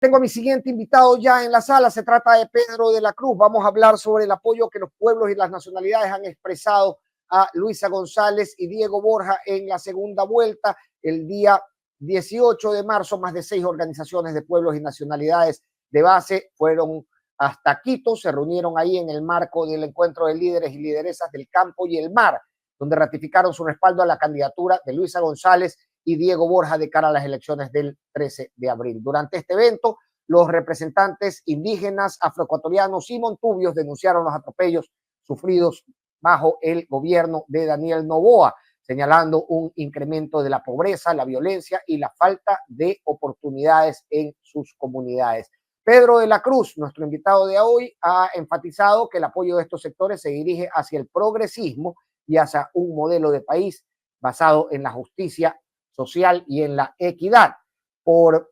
Tengo a mi siguiente invitado ya en la sala, se trata de Pedro de la Cruz. Vamos a hablar sobre el apoyo que los pueblos y las nacionalidades han expresado a Luisa González y Diego Borja en la segunda vuelta. El día 18 de marzo, más de 6 organizaciones de pueblos y nacionalidades de base fueron hasta Quito, se reunieron ahí en el marco del encuentro de líderes y lideresas del campo y el mar, donde ratificaron su respaldo a la candidatura de Luisa González y Diego Borja de cara a las elecciones del 13 de abril. Durante este evento, los representantes indígenas, afroecuatorianos y montubios denunciaron los atropellos sufridos bajo el gobierno de Daniel Noboa, señalando un incremento de la pobreza, la violencia y la falta de oportunidades en sus comunidades. Pedro de la Cruz, nuestro invitado de hoy, ha enfatizado que el apoyo de estos sectores se dirige hacia el progresismo y hacia un modelo de país basado en la justicia social y en la equidad. Por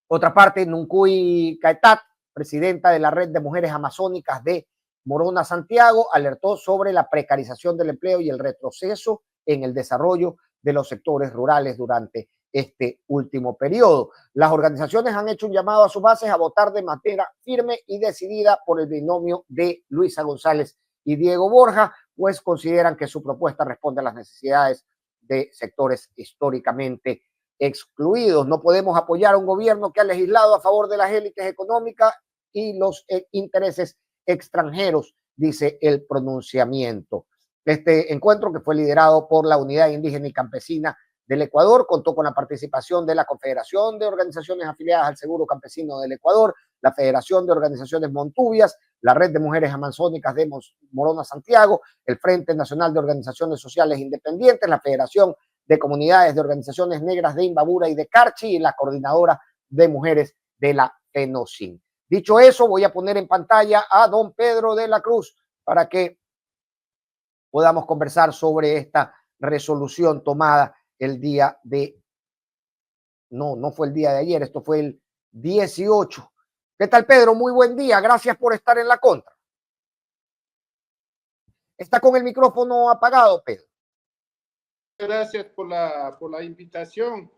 otra parte, Nuncuy Caetat, presidenta de la Red de Mujeres Amazónicas de Morona Santiago, alertó sobre la precarización del empleo y el retroceso en el desarrollo de los sectores rurales durante este último periodo. Las organizaciones han hecho un llamado a sus bases a votar de manera firme y decidida por el binomio de Luisa González y Diego Borja, pues consideran que su propuesta responde a las necesidades de sectores históricamente excluidos. No podemos apoyar a un gobierno que ha legislado a favor de las élites económicas y los intereses extranjeros, dice el pronunciamiento. Este encuentro, que fue liderado por la Unidad Indígena y Campesina del Ecuador, contó con la participación de la Confederación de Organizaciones Afiliadas al Seguro Campesino del Ecuador, la Federación de Organizaciones Montubias, la Red de Mujeres Amazónicas de Morona Santiago, el Frente Nacional de Organizaciones Sociales Independientes, la Federación de Comunidades de Organizaciones Negras de Imbabura y de Carchi y la Coordinadora de Mujeres de la FENOCIN. Dicho eso, voy a poner en pantalla a don Pedro de la Cruz para que podamos conversar sobre esta resolución tomada el día de... No fue el día de ayer, esto fue el 18. ¿Qué tal, Pedro? Muy buen día, gracias por estar en la contra. Está con el micrófono apagado, Pedro. Gracias por la invitación.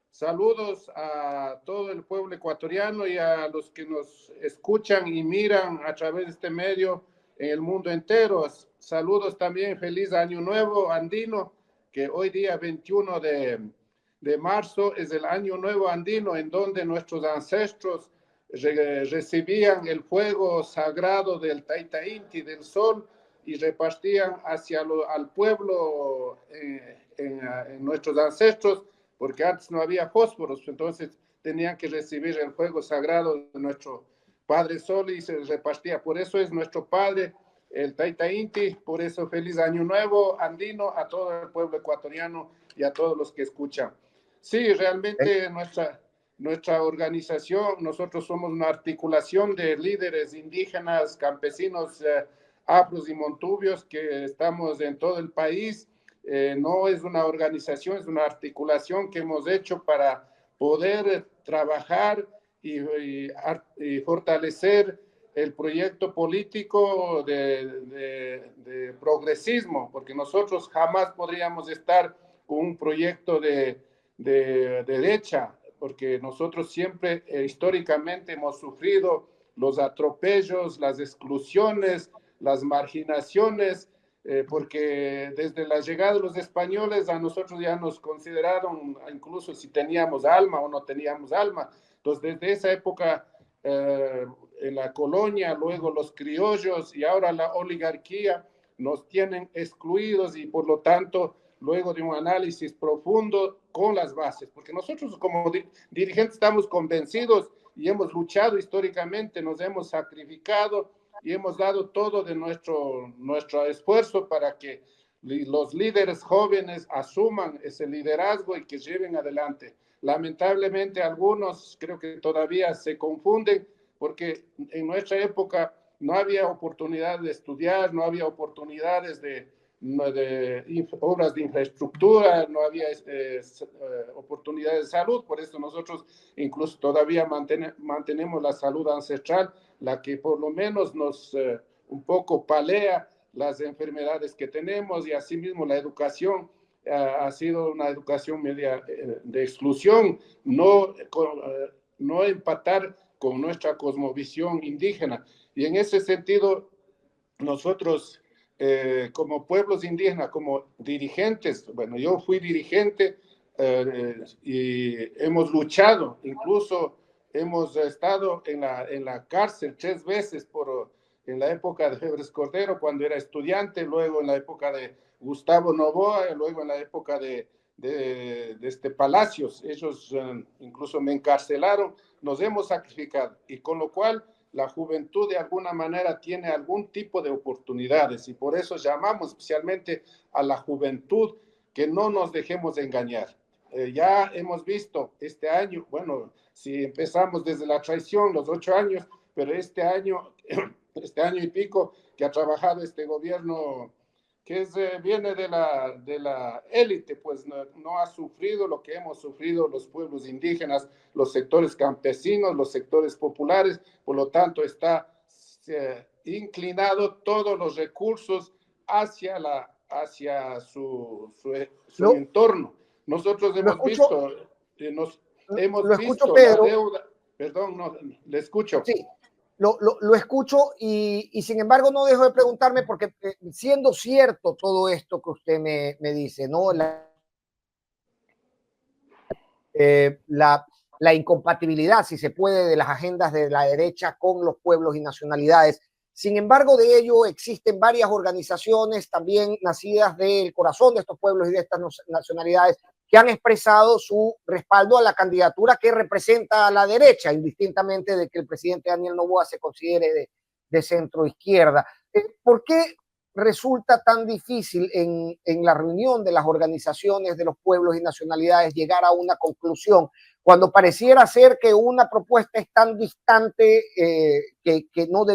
Saludos a todo el pueblo ecuatoriano y a los que nos escuchan y miran a través de este medio en el mundo entero. Saludos también, feliz año nuevo andino, que hoy día 21 de marzo es el año nuevo andino en donde nuestros ancestros recibían el fuego sagrado del Taita Inti, del sol, y repartían al pueblo en nuestros ancestros, porque antes no había fósforos, entonces tenían que recibir el fuego sagrado de nuestro Padre Sol y se repartía. Por eso es nuestro Padre, el Taita Inti. Por eso feliz año nuevo andino a todo el pueblo ecuatoriano y a todos los que escuchan. Sí, realmente nuestra organización, nosotros somos una articulación de líderes indígenas, campesinos, afros y montubios que estamos en todo el país. No es una organización, es una articulación que hemos hecho para poder trabajar y fortalecer el proyecto político de progresismo, porque nosotros jamás podríamos estar con un proyecto de derecha, porque nosotros siempre históricamente hemos sufrido los atropellos, las exclusiones, las marginaciones, porque desde la llegada de los españoles a nosotros ya nos consideraron incluso si teníamos alma o no teníamos alma. Entonces, desde esa época, en la colonia, luego los criollos y ahora la oligarquía nos tienen excluidos y por lo tanto, luego de un análisis profundo con las bases, porque nosotros como dirigentes estamos convencidos y hemos luchado históricamente, nos hemos sacrificado y hemos dado todo de nuestro esfuerzo para que los líderes jóvenes asuman ese liderazgo y que lleven adelante. Lamentablemente algunos creo que todavía se confunden porque en nuestra época no había oportunidad de estudiar, no había oportunidades de obras de infraestructura, no había oportunidades de salud, por eso nosotros incluso todavía mantenemos la salud ancestral, la que por lo menos nos un poco palea las enfermedades que tenemos y asimismo la educación ha sido una educación media de exclusión, no no empatar con nuestra cosmovisión indígena. Y en ese sentido, nosotros como pueblos indígenas, como dirigentes, bueno, yo fui dirigente y hemos luchado, incluso hemos estado en la cárcel 3 veces en la época de Febres Cordero, cuando era estudiante, luego en la época de Gustavo Noboa, y luego en la época de Palacios. Ellos incluso me encarcelaron, nos hemos sacrificado, y con lo cual la juventud de alguna manera tiene algún tipo de oportunidades, y por eso llamamos especialmente a la juventud que no nos dejemos engañar. Ya hemos visto este año, bueno, si empezamos desde la traición, los 8 años, pero este año y pico que ha trabajado este gobierno que viene de la élite, pues no ha sufrido lo que hemos sufrido los pueblos indígenas, los sectores campesinos, los sectores populares, por lo tanto está inclinado todos los recursos hacia su Lo, entorno. Nosotros lo escucho, hemos lo escucho, visto la Pedro. deuda, perdón, no, le escucho. Sí, lo escucho y sin embargo no dejo de preguntarme porque siendo cierto todo esto que usted me dice, ¿no? La incompatibilidad, si se puede, de las agendas de la derecha con los pueblos y nacionalidades. Sin embargo, de ello existen varias organizaciones también nacidas del corazón de estos pueblos y de estas nacionalidades que han expresado su respaldo a la candidatura que representa a la derecha, indistintamente de que el presidente Daniel Noboa se considere de centro izquierda. ¿Por qué resulta tan difícil en la reunión de las organizaciones de los pueblos y nacionalidades llegar a una conclusión cuando pareciera ser que una propuesta es tan distante que no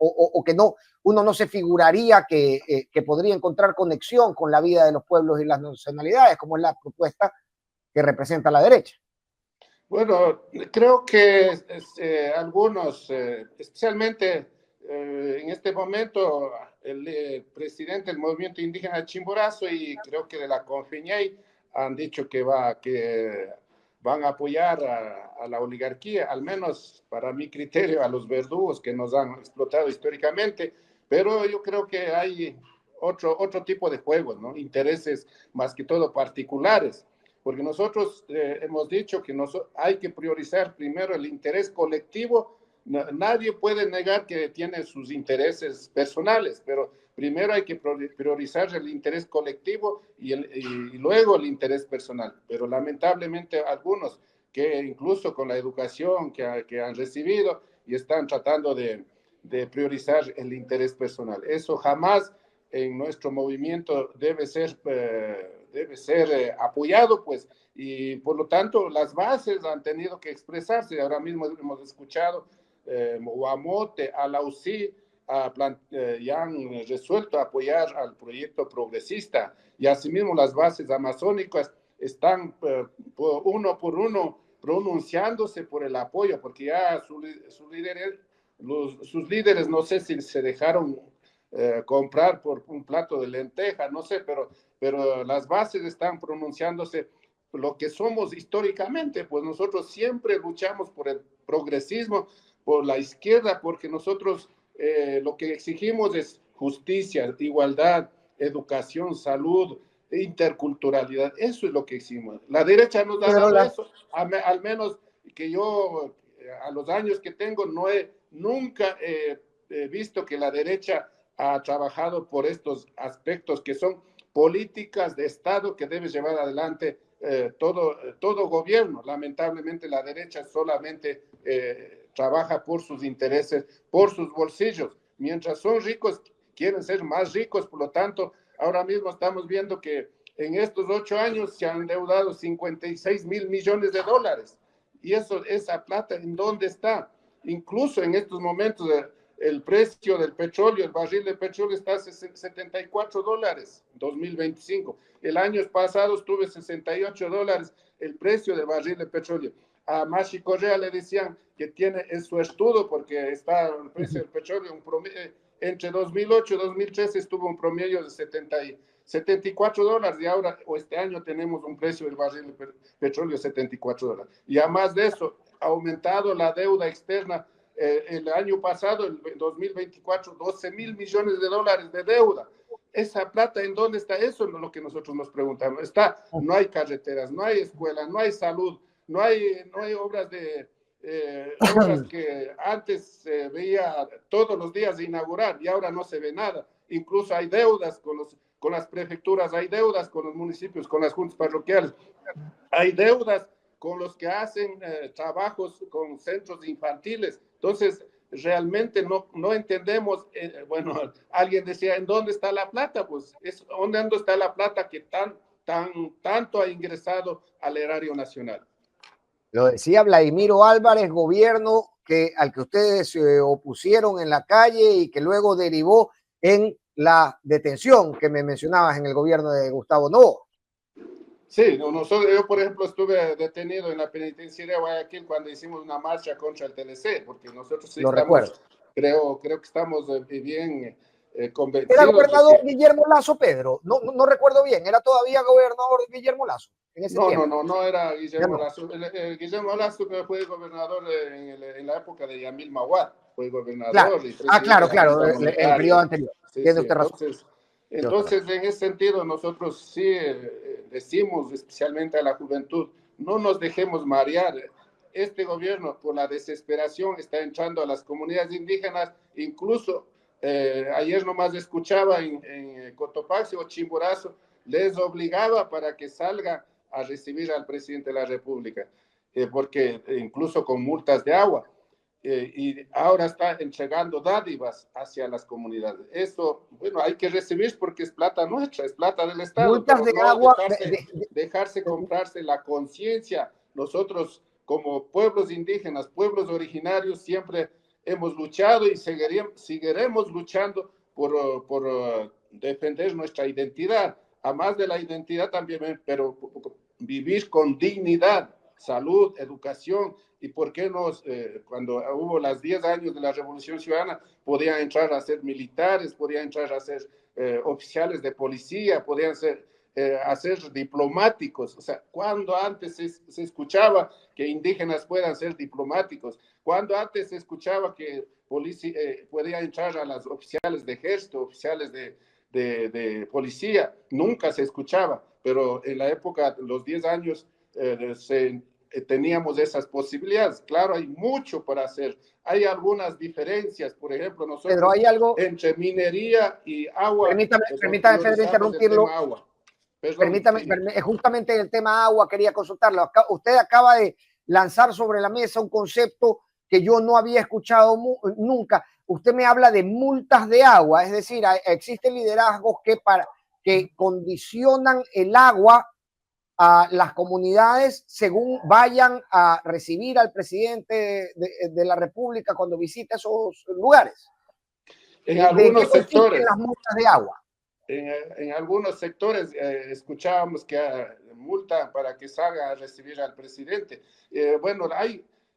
o que no, uno no se figuraría que podría encontrar conexión con la vida de los pueblos y las nacionalidades, como es la propuesta que representa la derecha? Bueno, creo que algunos, especialmente en este momento, el presidente del movimiento indígena de Chimborazo y creo que de la Confeñey han dicho que van a apoyar a la oligarquía, al menos para mi criterio, a los verdugos que nos han explotado históricamente, pero yo creo que hay otro tipo de juegos, ¿no? Intereses más que todo particulares, porque nosotros hemos dicho que hay que priorizar primero el interés colectivo. Nadie puede negar que tiene sus intereses personales, pero primero hay que priorizar el interés colectivo y luego el interés personal. Pero lamentablemente algunos que incluso con la educación que han recibido y están tratando de priorizar el interés personal. Eso jamás en nuestro movimiento debe ser apoyado, pues, y por lo tanto las bases han tenido que expresarse. Ahora mismo hemos escuchado Guamote, Alausí, ya han resuelto apoyar al proyecto progresista, y asimismo las bases amazónicas están uno por uno pronunciándose por el apoyo, porque ya sus líderes no sé si se dejaron comprar por un plato de lenteja, no sé, pero las bases están pronunciándose lo que somos históricamente, pues nosotros siempre luchamos por el progresismo, por la izquierda, porque nosotros lo que exigimos es justicia, igualdad, educación, salud, interculturalidad. Eso es lo que exigimos. La derecha nos ha dado eso, al menos que yo, a los años que tengo, nunca he visto que la derecha ha trabajado por estos aspectos que son políticas de Estado que debe llevar adelante todo gobierno. Lamentablemente la derecha solamente trabaja por sus intereses, por sus bolsillos. Mientras son ricos, quieren ser más ricos. Por lo tanto, ahora mismo estamos viendo que en estos 8 años se han endeudado 56.000 millones de dólares. Y esa plata, ¿en dónde está? Incluso en estos momentos el precio del petróleo, el barril de petróleo está a $74, 2025. El año pasado estuvo $68 el precio del barril de petróleo. A Mashi Correa le decían que tiene en su estudio, porque está el precio del petróleo, entre 2008 y 2013 estuvo un promedio de $74 y ahora, o este año tenemos un precio del barril de petróleo $74. Y además de eso, ha aumentado la deuda externa. El año pasado, el 2024, $12,000 millones de deuda. Esa plata, ¿en dónde está? Eso es lo que nosotros nos preguntamos. No hay carreteras, no hay escuelas, no hay salud, no hay obras obras que antes se veía todos los días de inaugurar y ahora no se ve nada. Incluso hay deudas con las prefecturas, hay deudas con los municipios, con las juntas parroquiales, hay deudas con los que hacen trabajos con centros infantiles. Entonces, realmente no entendemos, bueno, alguien decía, ¿en dónde está la plata? Pues, ¿dónde está la plata que tanto ha ingresado al erario nacional? Lo decía Vladimiro Álvarez, gobierno al que ustedes se opusieron en la calle y que luego derivó en la detención que me mencionabas en el gobierno de Gustavo Noboa. Sí, yo por ejemplo estuve detenido en la penitenciaria de Guayaquil cuando hicimos una marcha contra el TLC, porque nosotros sí estamos, creo que estamos bien convencidos. ¿Era gobernador Guillermo Lasso, Pedro? No recuerdo bien, ¿era todavía gobernador Guillermo Lasso en ese tiempo? No era Guillermo Lasso. Guillermo Lasso fue gobernador en la época de Yamil Mawad, fue gobernador. Claro. Y Claro, el periodo anterior. Sí, Tiene usted razón. Entonces, en ese sentido, nosotros sí decimos, especialmente a la juventud, no nos dejemos marear. Este gobierno, por la desesperación, está entrando a las comunidades indígenas. Incluso ayer nomás escuchaba en Cotopaxi o Chimborazo, les obligaba para que salga a recibir al presidente de la República, porque incluso con multas de agua. Y ahora está entregando dádivas hacia las comunidades. Eso, bueno, hay que recibir porque es plata nuestra, es plata del Estado. Multas de no agua. dejarse comprarse la conciencia. Nosotros, como pueblos indígenas, pueblos originarios, siempre hemos luchado y seguiremos luchando por defender nuestra identidad. Además de la identidad también, pero vivir con dignidad, salud, educación. ¿Y por qué cuando hubo los 10 años de la Revolución Ciudadana, podían entrar a ser militares, podían entrar a ser oficiales de policía, podían a ser diplomáticos? O sea, ¿cuándo antes se escuchaba que indígenas puedan ser diplomáticos? ¿Cuándo antes se escuchaba que podían entrar a las oficiales de ejército, oficiales de policía? Nunca se escuchaba, pero en la época, los 10 años, teníamos esas posibilidades. Claro, hay mucho por hacer. Hay algunas diferencias, por ejemplo, nosotros Pedro, hay algo entre minería y agua. Permítame, Pedro, interrumpirlo. Permítame, justamente el tema agua quería consultarlo. Usted acaba de lanzar sobre la mesa un concepto que yo no había escuchado nunca. Usted me habla de multas de agua, es decir, existen liderazgos que condicionan el agua a las comunidades según vayan a recibir al presidente de la República cuando visite esos lugares. En algunos sectores. Las multas de agua. En algunos sectores escuchábamos que multa para que salga a recibir al presidente. Bueno,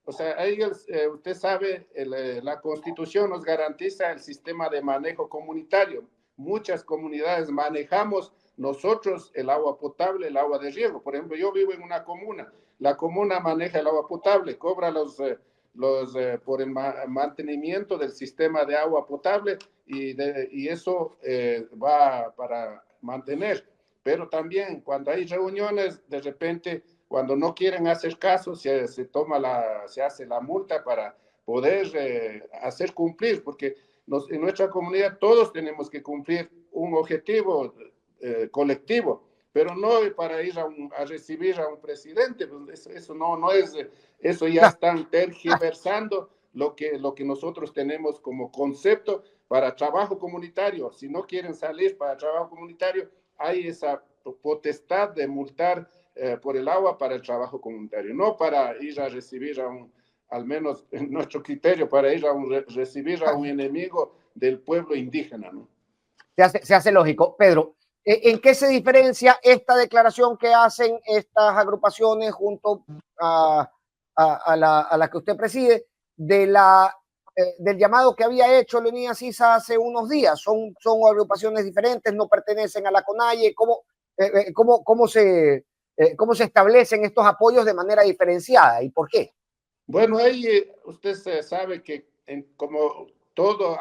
usted sabe, la Constitución nos garantiza el sistema de manejo comunitario. Muchas comunidades manejamos nosotros el agua potable, el agua de riego. Por ejemplo, yo vivo en una comuna. La comuna maneja el agua potable, cobra por el mantenimiento del sistema de agua potable y eso va para mantener. Pero también cuando hay reuniones, de repente, cuando no quieren hacer caso, se hace la multa para poder hacer cumplir, porque en nuestra comunidad todos tenemos que cumplir un objetivo colectivo, pero no para ir a recibir a un presidente. Pues eso no es, eso ya están tergiversando lo que nosotros tenemos como concepto para trabajo comunitario. Si no quieren salir para trabajo comunitario, hay esa potestad de multar por el agua para el trabajo comunitario, no para ir a recibir al menos en nuestro criterio, para ir a recibir a un enemigo del pueblo indígena, ¿no? Se hace lógico. Pedro, ¿en qué se diferencia esta declaración que hacen estas agrupaciones junto a la que usted preside de la del llamado que había hecho Leonidas Issa hace unos días. Son agrupaciones diferentes, no pertenecen a la CONAIE. ¿Cómo se establecen estos apoyos de manera diferenciada y por qué? Bueno, ahí usted sabe que como todo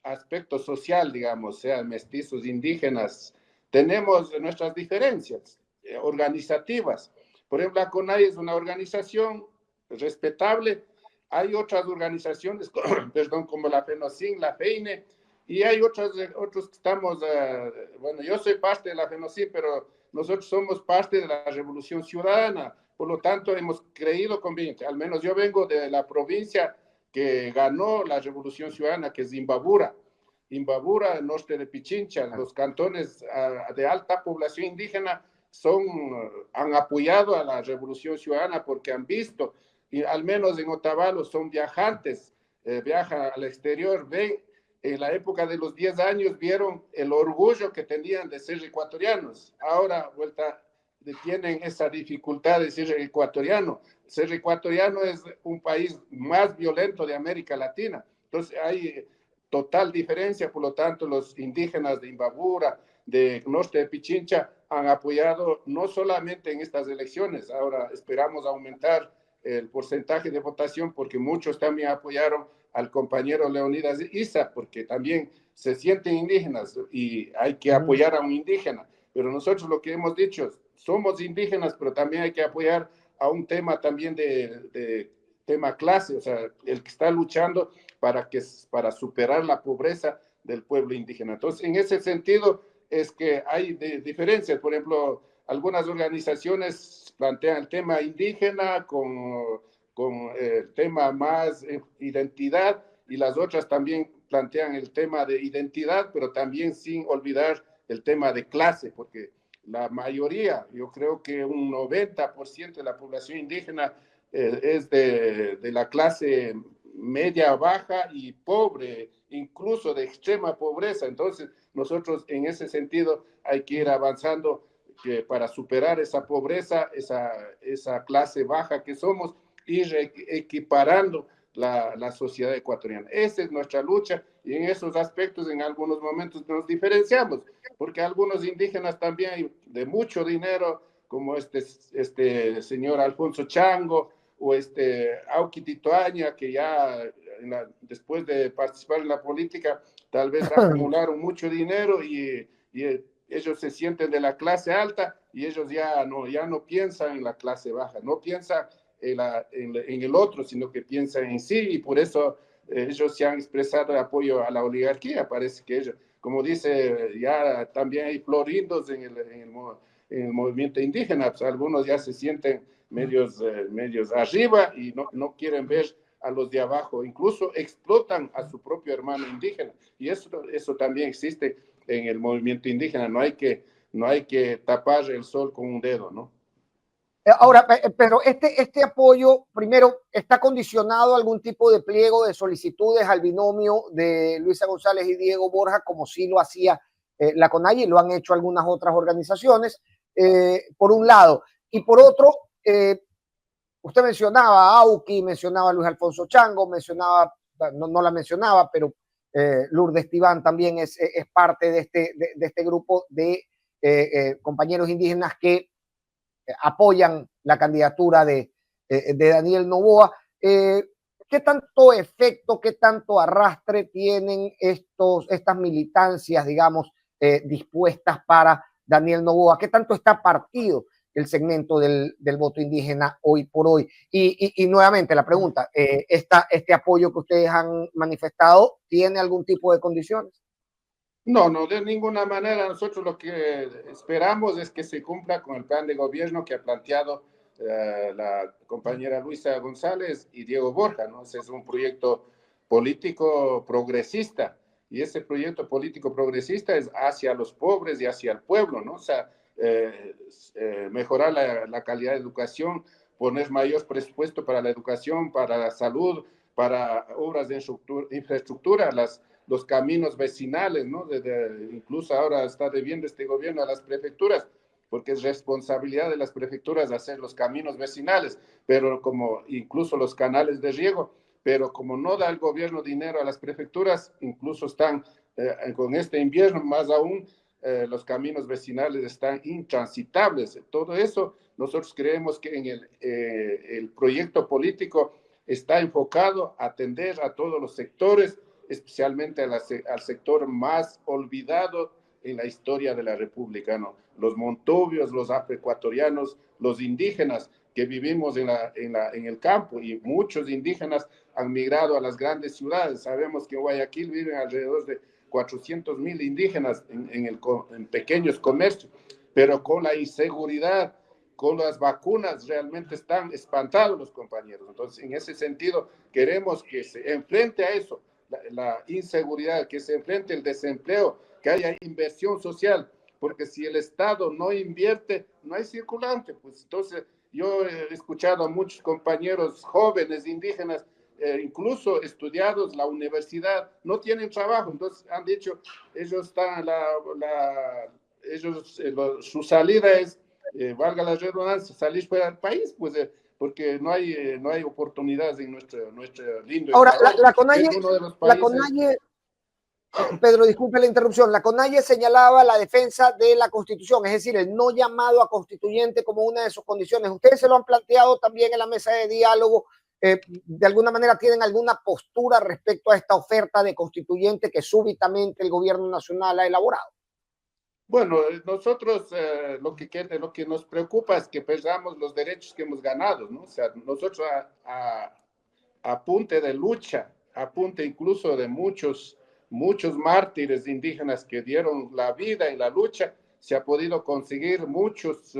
aspecto social, digamos, sean mestizos, indígenas, tenemos nuestras diferencias organizativas. Por ejemplo, la CONAIE es una organización respetable. Hay otras organizaciones, perdón, como la FENOCIN, la FEINE, y hay otros que estamos, bueno, yo soy parte de la FENOCIN, pero nosotros somos parte de la Revolución Ciudadana. Por lo tanto, hemos creído conveniente, al menos yo vengo de la provincia que ganó la Revolución Ciudadana, que es Imbabura. Imbabura, norte de Pichincha, los cantones de alta población indígena han apoyado a la Revolución Ciudadana porque han visto, y al menos en Otavalo son viajantes, viajan al exterior, ven, en la época de los 10 años vieron el orgullo que tenían de ser ecuatorianos. Ahora, vuelta, tienen esa dificultad de ser ecuatoriano. Ser ecuatoriano es un país más violento de América Latina. Entonces hay total diferencia, por lo tanto los indígenas de Imbabura, de norte de Pichincha, han apoyado no solamente en estas elecciones, ahora esperamos aumentar el porcentaje de votación porque muchos también apoyaron al compañero Leonidas Issa, porque también se sienten indígenas y hay que apoyar a un indígena. Pero nosotros lo que hemos dicho, somos indígenas, pero también hay que apoyar a un tema también de tema clase, o sea, el que está luchando para superar la pobreza del pueblo indígena. Entonces, en ese sentido es que hay diferencias. Por ejemplo, algunas organizaciones plantean el tema indígena con el tema más identidad y las otras también plantean el tema de identidad, pero también sin olvidar el tema de clase, porque la mayoría, yo creo que un 90% de la población indígena es de la clase media, baja y pobre, incluso de extrema pobreza. Entonces, nosotros en ese sentido hay que ir avanzando para superar esa pobreza, esa clase baja que somos, ir equiparando la sociedad ecuatoriana. Esa es nuestra lucha y en esos aspectos en algunos momentos nos diferenciamos, porque algunos indígenas también hay de mucho dinero, como este señor Alfonso Chango o Auqui Titoaña, que ya después de participar en la política tal vez acumularon mucho dinero y ellos se sienten de la clase alta y ellos ya no piensan en la clase baja, no piensan en el otro, sino que piensan en sí y por eso ellos se han expresado de apoyo a la oligarquía. Parece que ellos, como dice, ya también hay florindos en el movimiento indígena, pues algunos ya se sienten medios arriba y no quieren ver a los de abajo, incluso explotan a su propio hermano indígena y eso también existe en el movimiento indígena, no hay que tapar el sol con un dedo, ¿no? Ahora, pero este apoyo, primero, ¿está condicionado a algún tipo de pliego de solicitudes al binomio de Luisa González y Diego Borja, como sí lo hacía la CONAIE y lo han hecho algunas otras organizaciones, por un lado? Y por otro, usted mencionaba a Auqui, mencionaba a Luis Alfonso Chango, no la mencionaba, pero Lourdes Tibán también es parte de este grupo de compañeros indígenas que apoyan la candidatura de Daniel Noboa. ¿Qué tanto efecto, qué tanto arrastre tienen estas militancias, digamos, dispuestas para Daniel Noboa? ¿Qué tanto está partido el segmento del voto indígena hoy por hoy? Y nuevamente la pregunta, ¿este apoyo que ustedes han manifestado tiene algún tipo de condiciones? No, de ninguna manera. Nosotros lo que esperamos es que se cumpla con el plan de gobierno que ha planteado la compañera Luisa González y Diego Borja, ¿no? Ese es un proyecto político progresista y ese proyecto político progresista es hacia los pobres y hacia el pueblo, ¿no? O sea, mejorar la calidad de educación, poner mayor presupuesto para la educación, para la salud, para obras de infraestructura, los caminos vecinales, ¿no? Incluso ahora está debiendo este gobierno a las prefecturas, porque es responsabilidad de las prefecturas hacer los caminos vecinales, pero como incluso los canales de riego, pero como no da el gobierno dinero a las prefecturas, incluso están con este invierno, más aún, los caminos vecinales están intransitables. Todo eso, nosotros creemos que en el proyecto político está enfocado a atender a todos los sectores, especialmente al sector más olvidado en la historia de la República, ¿no? Los montubios, los afroecuatorianos, los indígenas que vivimos en el campo, y muchos indígenas han migrado a las grandes ciudades. Sabemos que en Guayaquil viven alrededor de 400,000 indígenas en pequeños comercios, pero con la inseguridad, con las vacunas, realmente están espantados los compañeros. Entonces, en ese sentido, queremos que se enfrente a eso, la inseguridad, que se enfrente el desempleo, que haya inversión social, porque si el Estado no invierte, no hay circulante. Pues entonces, yo he escuchado a muchos compañeros jóvenes indígenas, incluso estudiados la universidad, no tienen trabajo. Entonces han dicho, ellos están, su salida es, valga la redundancia, salir fuera del país, pues porque no hay oportunidades en nuestro lindo Ahora, Ecuador. la CONAIE, Es uno de los la países. CONAIE, Pedro, disculpe la interrupción, la CONAIE señalaba la defensa de la Constitución, es decir, el no llamado a constituyente como una de sus condiciones. Ustedes se lo han planteado también en la mesa de diálogo. ¿De alguna manera tienen alguna postura respecto a esta oferta de constituyente que súbitamente el gobierno nacional ha elaborado? Bueno, nosotros lo que nos preocupa es que perdamos los derechos que hemos ganado, ¿no? O sea, nosotros a punta de lucha, a punta incluso de muchos mártires indígenas que dieron la vida en la lucha, se ha podido conseguir muchos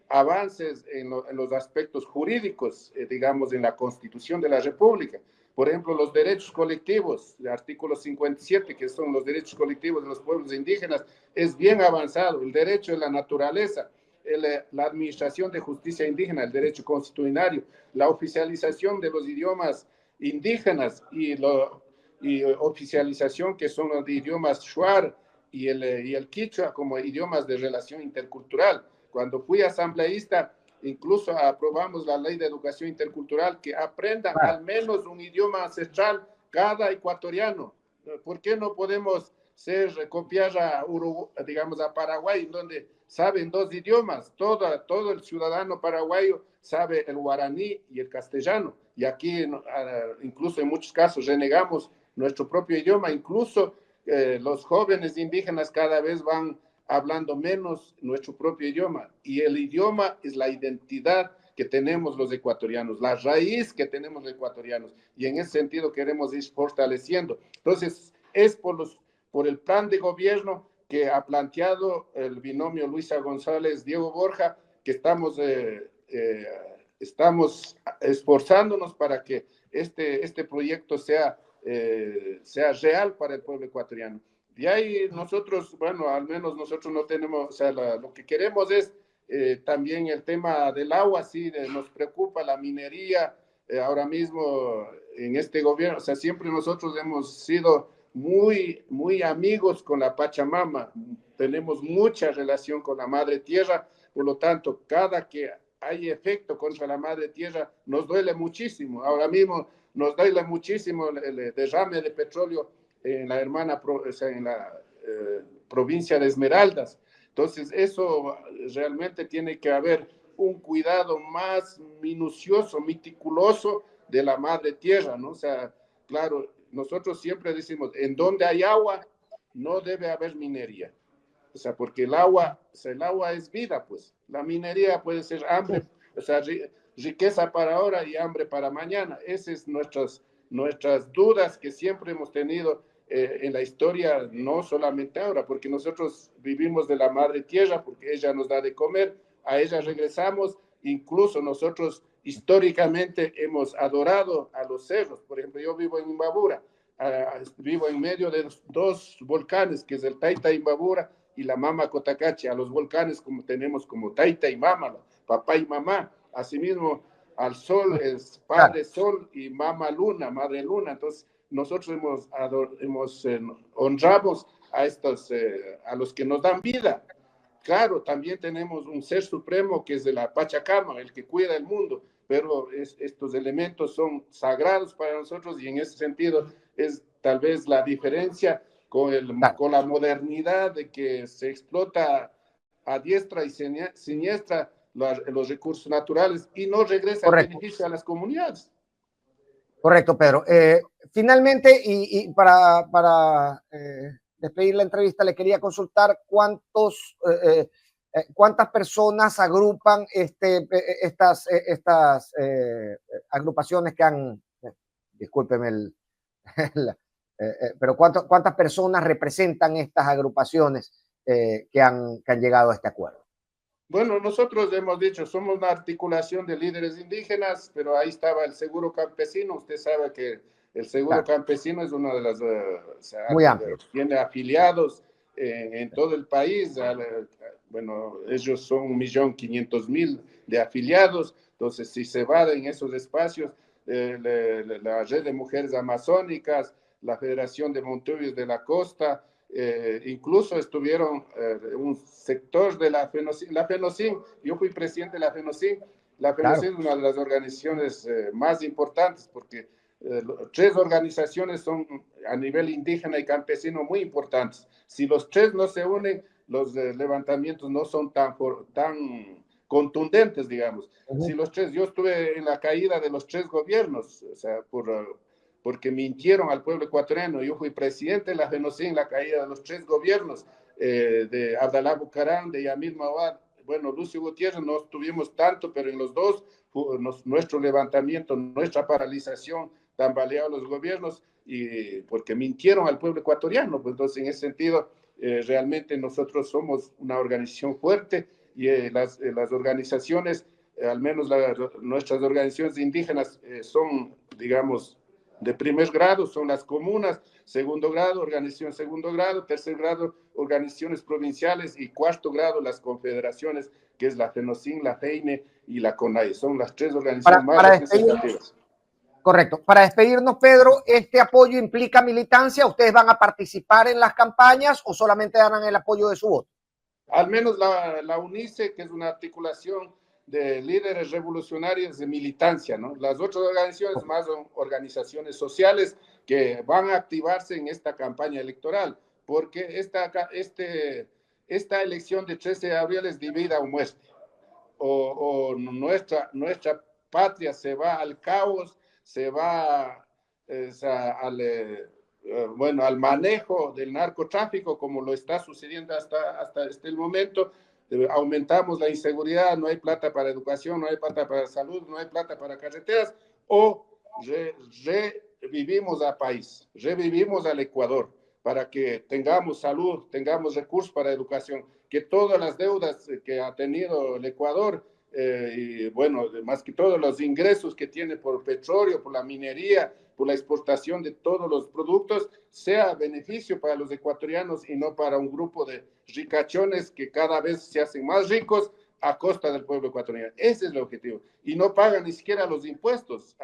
avances en los aspectos jurídicos, digamos, en la Constitución de la República. Por ejemplo, los derechos colectivos, el artículo 57, que son los derechos colectivos de los pueblos indígenas, es bien avanzado. El derecho de la naturaleza, la administración de justicia indígena, el derecho constitucionario, la oficialización de los idiomas indígenas y oficialización que son los de idiomas shuar y el quichua como idiomas de relación intercultural. Cuando fui asambleísta, incluso aprobamos la ley de educación intercultural, que aprendan al menos un idioma ancestral cada ecuatoriano. ¿Por qué no podemos copiar a Uruguay, digamos a Paraguay, donde saben 2 idiomas? Todo el ciudadano paraguayo sabe el guaraní y el castellano. Y aquí, incluso en muchos casos, renegamos nuestro propio idioma. Incluso los jóvenes indígenas cada vez van hablando menos nuestro propio idioma, y el idioma es la identidad que tenemos los ecuatorianos, la raíz que tenemos los ecuatorianos, y en ese sentido queremos ir fortaleciendo. Entonces, es por el plan de gobierno que ha planteado el binomio Luisa González-Diego Borja, que estamos esforzándonos para que este proyecto sea real para el pueblo ecuatoriano. Y ahí nosotros, bueno, al menos nosotros no tenemos, o sea, lo que queremos es también el tema del agua, sí, nos preocupa la minería ahora mismo en este gobierno. O sea, siempre nosotros hemos sido muy amigos con la Pachamama, tenemos mucha relación con la Madre Tierra, por lo tanto, cada que hay efecto contra la Madre Tierra, nos duele muchísimo. Ahora mismo nos duele muchísimo el derrame de petróleo en la en la provincia de Esmeraldas. Entonces, eso realmente tiene que haber un cuidado más minucioso, meticuloso de la madre tierra, ¿no? O sea, claro, nosotros siempre decimos, en donde hay agua, no debe haber minería. O sea, porque el agua es vida, pues. La minería puede ser hambre, o sea, riqueza para ahora y hambre para mañana. Esas son nuestras dudas que siempre hemos tenido en la historia, no solamente ahora, porque nosotros vivimos de la madre tierra, porque ella nos da de comer, a ella regresamos, incluso nosotros históricamente hemos adorado a los cerros. Por ejemplo, yo vivo en Imbabura, vivo en medio de 2 volcanes, que es el Taita Imbabura y la Mama Cotacachi. A los volcanes como tenemos como Taita y Mama, papá y mamá. Asimismo, al sol es padre sol y mamá luna, madre luna. Entonces, nosotros honramos a los que nos dan vida. Claro, también tenemos un ser supremo que es de la Pachacama, el que cuida el mundo. pero estos elementos son sagrados para nosotros y en ese sentido es tal vez la diferencia con la modernidad de que se explota a diestra y siniestra los recursos naturales y no regresa el beneficio a las comunidades. Correcto, Pedro. Finalmente, y para despedir la entrevista, le quería consultar cuántas personas agrupan estas agrupaciones que han, discúlpeme pero cuántas personas representan estas agrupaciones que han llegado a este acuerdo. Bueno, nosotros hemos dicho, somos una articulación de líderes indígenas, pero ahí estaba el Seguro Campesino. Usted sabe que el Seguro Campesino es una de las, muy amplio. Tiene afiliados en todo el país. Bueno, ellos son 1.500.000 de afiliados. Entonces, si se va en esos espacios, la Red de Mujeres Amazónicas, la Federación de Montevideo de la Costa, incluso estuvieron un sector de la FENOCIN, yo fui presidente de la FENOCIN. La FENOCIN es una de las organizaciones más importantes porque 3 organizaciones son a nivel indígena y campesino muy importantes. Si los 3 no se unen, los levantamientos no son tan contundentes, digamos. Si los 3, yo estuve en la caída de los 3 gobiernos, o sea, porque mintieron al pueblo ecuatoriano. Yo fui presidente de la FENOCIN en la caída de los 3 gobiernos, de Abdalá Bucaram, de Yamil Mawad. Bueno, Lucio Gutiérrez no estuvimos tanto, pero en los 2, nuestro levantamiento, nuestra paralización, tambaleó los gobiernos, y porque mintieron al pueblo ecuatoriano. Pues entonces, en ese sentido, realmente nosotros somos una organización fuerte, y las organizaciones, al menos nuestras organizaciones indígenas, son, digamos, de primer grado, son las comunas; segundo grado, organización segundo grado; tercer grado, organizaciones provinciales; y cuarto grado, las confederaciones, que es la FENOCIN, la FEINE y la CONAIE. Son las 3 organizaciones más representativas. Correcto. Para despedirnos, Pedro, ¿este apoyo implica militancia? ¿Ustedes van a participar en las campañas o solamente darán el apoyo de su voto? Al menos la UNICE, que es una articulación de líderes revolucionarios de militancia, ¿no? Las otras organizaciones más son organizaciones sociales que van a activarse en esta campaña electoral, porque esta elección de 13 de abril es de vida o muerte. O nuestra patria se va al caos, se va al manejo del narcotráfico, como lo está sucediendo hasta este momento. Aumentamos la inseguridad, no hay plata para educación, no hay plata para salud, no hay plata para carreteras, o revivimos al país, revivimos al Ecuador, para que tengamos salud, tengamos recursos para educación, que todas las deudas que ha tenido el Ecuador, y bueno, más que todos los ingresos que tiene por petróleo, por la minería, por la exportación de todos los productos, sea beneficio para los ecuatorianos y no para un grupo de ricachones que cada vez se hacen más ricos a costa del pueblo ecuatoriano. Ese es el objetivo. Y no pagan ni siquiera los impuestos.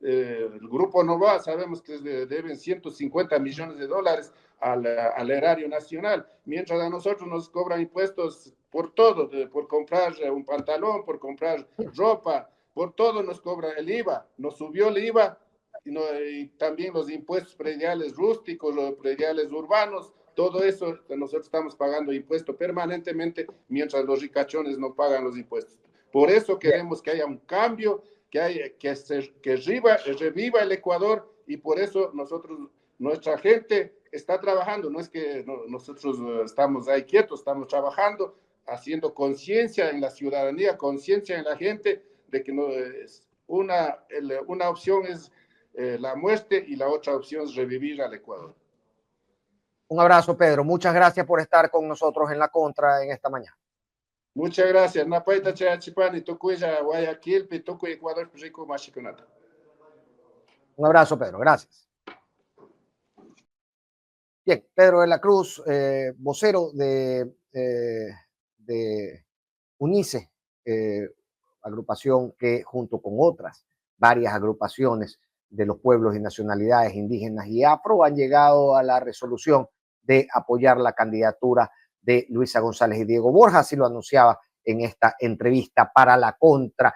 El grupo Novoa, sabemos que deben 150 millones de dólares al erario nacional, mientras a nosotros nos cobran impuestos por todo, por comprar un pantalón, por comprar ropa, por todo nos cobra el IVA. Nos subió el IVA, y también los impuestos prediales rústicos, los prediales urbanos. Todo eso nosotros estamos pagando impuestos permanentemente, mientras los ricachones no pagan los impuestos. Por eso queremos que haya un cambio, que reviva el Ecuador, y por eso nuestra gente está trabajando. No es que nosotros estamos ahí quietos, estamos trabajando, haciendo conciencia en la ciudadanía, conciencia en la gente, de que no es una opción es la muerte, y la otra opción es revivir al Ecuador. Un abrazo, Pedro. Muchas gracias por estar con nosotros en La Contra en esta mañana. Muchas gracias. Napaita Chachipani, Tocuya, Guayaquil, Pitoco, Ecuador, Rico, Machiconata. Un abrazo, Pedro. Gracias. Bien, Pedro de la Cruz, vocero de UNICE, agrupación que junto con otras varias agrupaciones de los pueblos y nacionalidades indígenas y afro han llegado a la resolución de apoyar la candidatura de Luisa González y Diego Borja. Así lo anunciaba en esta entrevista para La Contra.